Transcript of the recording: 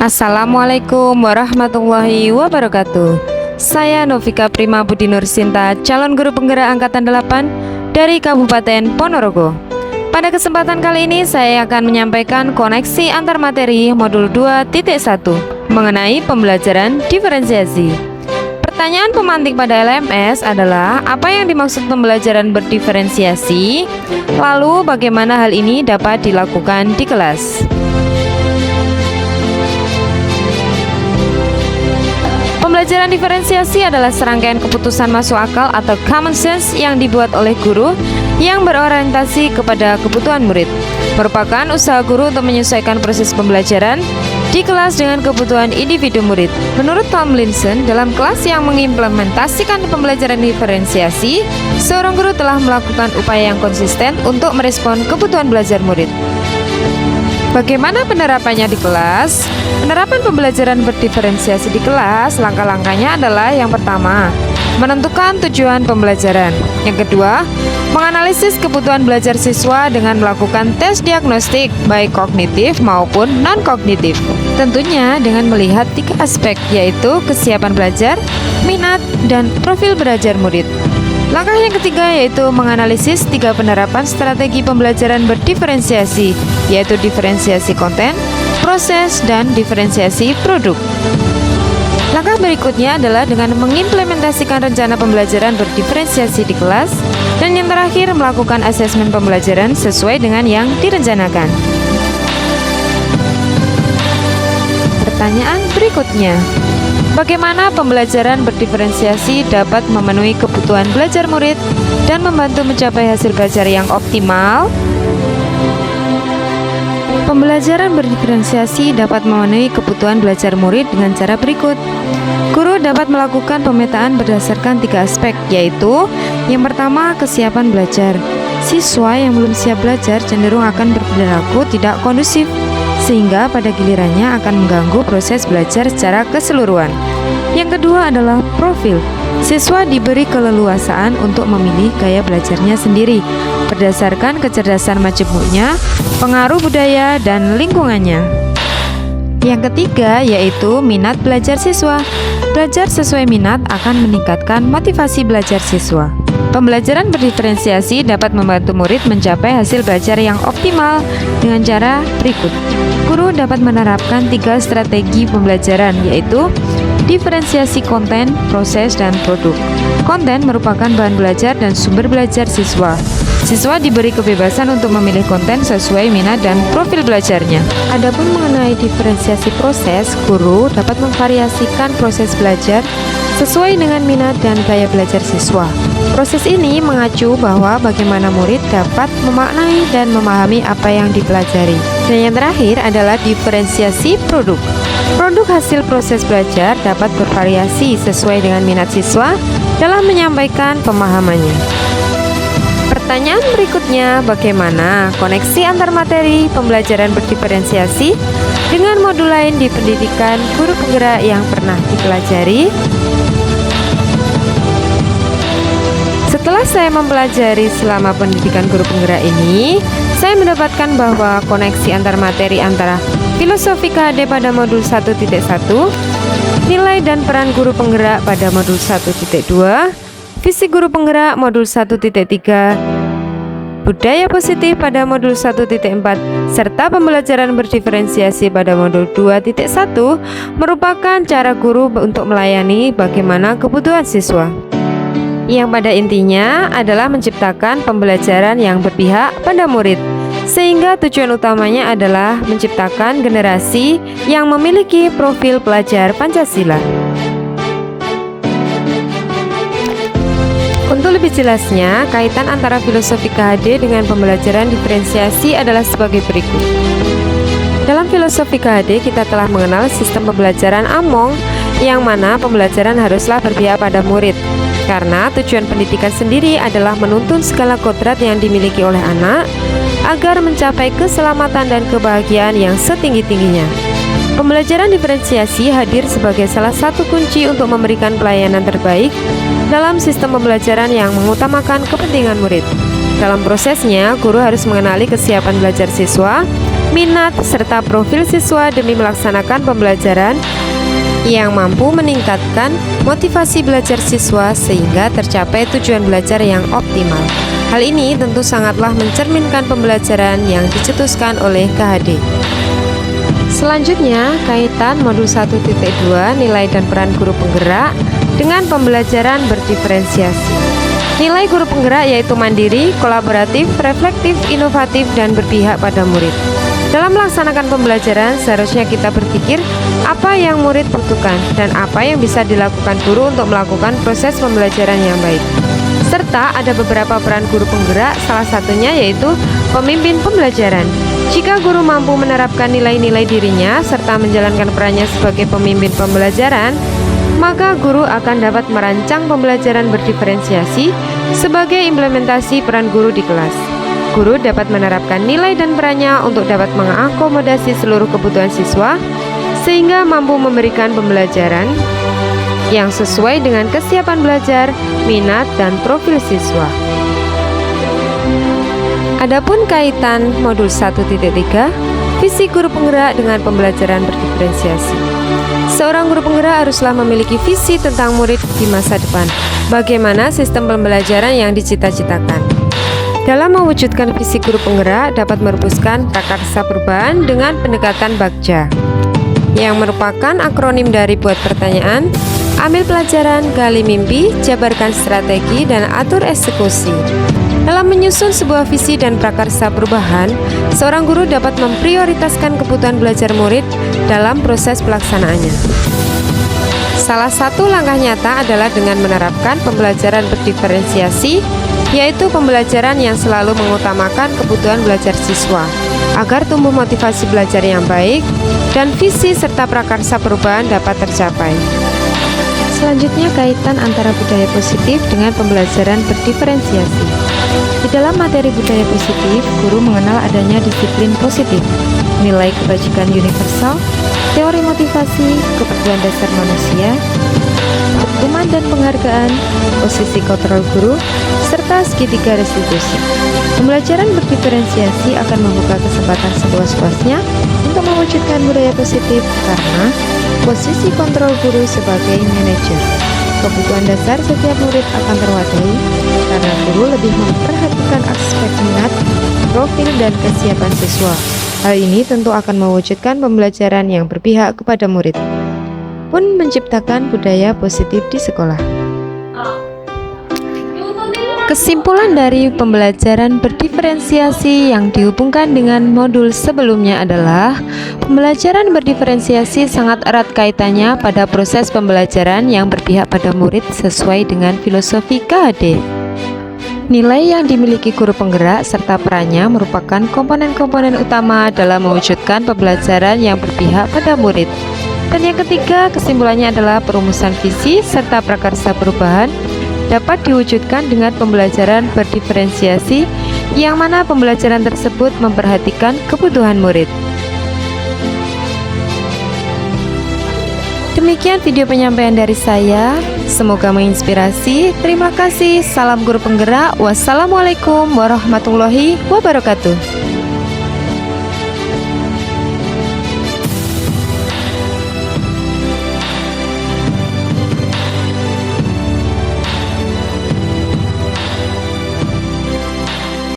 Assalamualaikum warahmatullahi wabarakatuh. Saya Novika Prima Budi Nursinta, calon guru penggerak angkatan 8 dari Kabupaten Ponorogo. Pada kesempatan kali ini saya akan menyampaikan koneksi antar materi modul 2.1 mengenai pembelajaran diferensiasi. Pertanyaan pemantik pada LMS adalah apa yang dimaksud pembelajaran berdiferensiasi, lalu bagaimana hal ini dapat dilakukan di kelas. Pembelajaran diferensiasi adalah serangkaian keputusan masuk akal atau common sense yang dibuat oleh guru yang berorientasi kepada kebutuhan murid. Merupakan usaha guru untuk menyesuaikan proses pembelajaran di kelas dengan kebutuhan individu murid. Menurut Tomlinson, dalam kelas yang mengimplementasikan pembelajaran diferensiasi, seorang guru telah melakukan upaya yang konsisten untuk merespon kebutuhan belajar murid. Bagaimana penerapannya di kelas? Penerapan pembelajaran berdiferensiasi di kelas, langkah-langkahnya adalah yang pertama, menentukan tujuan pembelajaran. Yang kedua, menganalisis kebutuhan belajar siswa dengan melakukan tes diagnostik, baik kognitif maupun non-kognitif. Tentunya dengan melihat 3 aspek, yaitu kesiapan belajar, minat, dan profil belajar murid. Langkah yang ketiga yaitu menganalisis 3 penerapan strategi pembelajaran berdiferensiasi, yaitu diferensiasi konten, proses, dan diferensiasi produk. Langkah berikutnya adalah dengan mengimplementasikan rencana pembelajaran berdiferensiasi di kelas, dan yang terakhir melakukan asesmen pembelajaran sesuai dengan yang direncanakan. Pertanyaan berikutnya, bagaimana pembelajaran berdiferensiasi dapat memenuhi kebutuhan belajar murid dan membantu mencapai hasil belajar yang optimal? Pembelajaran berdiferensiasi dapat memenuhi kebutuhan belajar murid dengan cara berikut. Guru dapat melakukan pemetaan berdasarkan 3 aspek, yaitu yang pertama, kesiapan belajar. Siswa yang belum siap belajar cenderung akan berperilaku tidak kondusif, sehingga pada gilirannya akan mengganggu proses belajar secara keseluruhan. Yang kedua adalah profil. Siswa diberi keleluasaan untuk memilih gaya belajarnya sendiri berdasarkan kecerdasan majemuknya, pengaruh budaya, dan lingkungannya. Yang ketiga yaitu minat belajar siswa. Belajar sesuai minat akan meningkatkan motivasi belajar siswa. Pembelajaran berdiferensiasi dapat membantu murid mencapai hasil belajar yang optimal dengan cara berikut. Guru dapat menerapkan 3 strategi pembelajaran, yaitu diferensiasi konten, proses, dan produk. Konten merupakan bahan belajar dan sumber belajar siswa. Siswa diberi kebebasan untuk memilih konten sesuai minat dan profil belajarnya. Adapun mengenai diferensiasi proses, guru dapat memvariasikan proses belajar sesuai dengan minat dan gaya belajar siswa. Proses ini mengacu bahwa bagaimana murid dapat memaknai dan memahami apa yang dipelajari. Dan yang terakhir adalah diferensiasi produk. Produk hasil proses belajar dapat bervariasi sesuai dengan minat siswa dalam menyampaikan pemahamannya. Pertanyaan berikutnya, bagaimana koneksi antar materi pembelajaran berdiferensiasi dengan modul lain di pendidikan guru penggerak yang pernah dipelajari? Setelah saya mempelajari selama pendidikan guru penggerak ini, saya mendapatkan bahwa koneksi antar materi antara filosofi KHD pada modul 1.1, nilai dan peran guru penggerak pada modul 1.2, visi guru penggerak modul 1.3, budaya positif pada modul 1.4, serta pembelajaran berdiferensiasi pada modul 2.1 merupakan cara guru untuk melayani bagaimana kebutuhan siswa, yang pada intinya adalah menciptakan pembelajaran yang berpihak pada murid, sehingga tujuan utamanya adalah menciptakan generasi yang memiliki profil pelajar Pancasila. Untuk lebih jelasnya, kaitan antara filosofi KHD dengan pembelajaran diferensiasi adalah sebagai berikut. Dalam filosofi KHD, kita telah mengenal sistem pembelajaran Among, yang mana pembelajaran haruslah berpihak pada murid, karena tujuan pendidikan sendiri adalah menuntun segala kodrat yang dimiliki oleh anak agar mencapai keselamatan dan kebahagiaan yang setinggi-tingginya. Pembelajaran diferensiasi hadir sebagai salah satu kunci untuk memberikan pelayanan terbaik dalam sistem pembelajaran yang mengutamakan kepentingan murid. Dalam prosesnya, guru harus mengenali kesiapan belajar siswa, minat, serta profil siswa demi melaksanakan pembelajaran yang mampu meningkatkan motivasi belajar siswa sehingga tercapai tujuan belajar yang optimal. Hal ini tentu sangatlah mencerminkan pembelajaran yang dicetuskan oleh KHD. Selanjutnya, kaitan modul 1.2 nilai dan peran guru penggerak dengan pembelajaran berdiferensiasi. Nilai guru penggerak yaitu mandiri, kolaboratif, reflektif, inovatif, dan berpihak pada murid. Dalam melaksanakan pembelajaran, seharusnya kita berpikir apa yang murid butuhkan dan apa yang bisa dilakukan guru untuk melakukan proses pembelajaran yang baik. Serta ada beberapa peran guru penggerak, salah satunya yaitu pemimpin pembelajaran. Jika guru mampu menerapkan nilai-nilai dirinya serta menjalankan perannya sebagai pemimpin pembelajaran, maka guru akan dapat merancang pembelajaran berdiferensiasi sebagai implementasi peran guru di kelas. Guru dapat menerapkan nilai dan perannya untuk dapat mengakomodasi seluruh kebutuhan siswa sehingga mampu memberikan pembelajaran yang sesuai dengan kesiapan belajar, minat, dan profil siswa. Adapun kaitan modul 1.3, visi guru penggerak dengan pembelajaran berdiferensiasi. Seorang guru penggerak haruslah memiliki visi tentang murid di masa depan. Bagaimana sistem pembelajaran yang dicita-citakan. Dalam mewujudkan visi guru penggerak dapat merumuskan prakarsa perubahan dengan pendekatan Bagja, yang merupakan akronim dari buat pertanyaan, ambil pelajaran, gali mimpi, jabarkan strategi, dan atur eksekusi. Dalam menyusun sebuah visi dan prakarsa perubahan, seorang guru dapat memprioritaskan kebutuhan belajar murid dalam proses pelaksanaannya. Salah satu langkah nyata adalah dengan menerapkan pembelajaran berdiferensiasi, yaitu pembelajaran yang selalu mengutamakan kebutuhan belajar siswa, agar tumbuh motivasi belajar yang baik, dan visi serta prakarsa perubahan dapat tercapai. Selanjutnya, kaitan antara budaya positif dengan pembelajaran berdiferensiasi. Di dalam materi budaya positif, guru mengenal adanya disiplin positif, nilai kebajikan universal, teori motivasi, kebutuhan dasar manusia, hukuman dan penghargaan, posisi kontrol guru, serta segitiga restitusi. Pembelajaran berdiferensiasi akan membuka kesempatan seluas-luasnya untuk mewujudkan budaya positif karena posisi kontrol guru sebagai manajer. Kebutuhan dasar setiap murid akan terwadahi karena guru lebih memperhatikan aspek minat, profil, dan kesiapan siswa. Hal ini tentu akan mewujudkan pembelajaran yang berpihak kepada murid, pun menciptakan budaya positif di sekolah. Kesimpulan dari pembelajaran berdiferensiasi yang dihubungkan dengan modul sebelumnya adalah pembelajaran berdiferensiasi sangat erat kaitannya pada proses pembelajaran yang berpihak pada murid sesuai dengan filosofi KHD. Nilai yang dimiliki guru penggerak serta perannya merupakan komponen-komponen utama dalam mewujudkan pembelajaran yang berpihak pada murid. Dan yang ketiga, kesimpulannya adalah perumusan visi serta prakarsa perubahan dapat diwujudkan dengan pembelajaran berdiferensiasi yang mana pembelajaran tersebut memperhatikan kebutuhan murid. Demikian video penyampaian dari saya, semoga menginspirasi. Terima kasih, salam guru penggerak. Wassalamualaikum warahmatullahi wabarakatuh.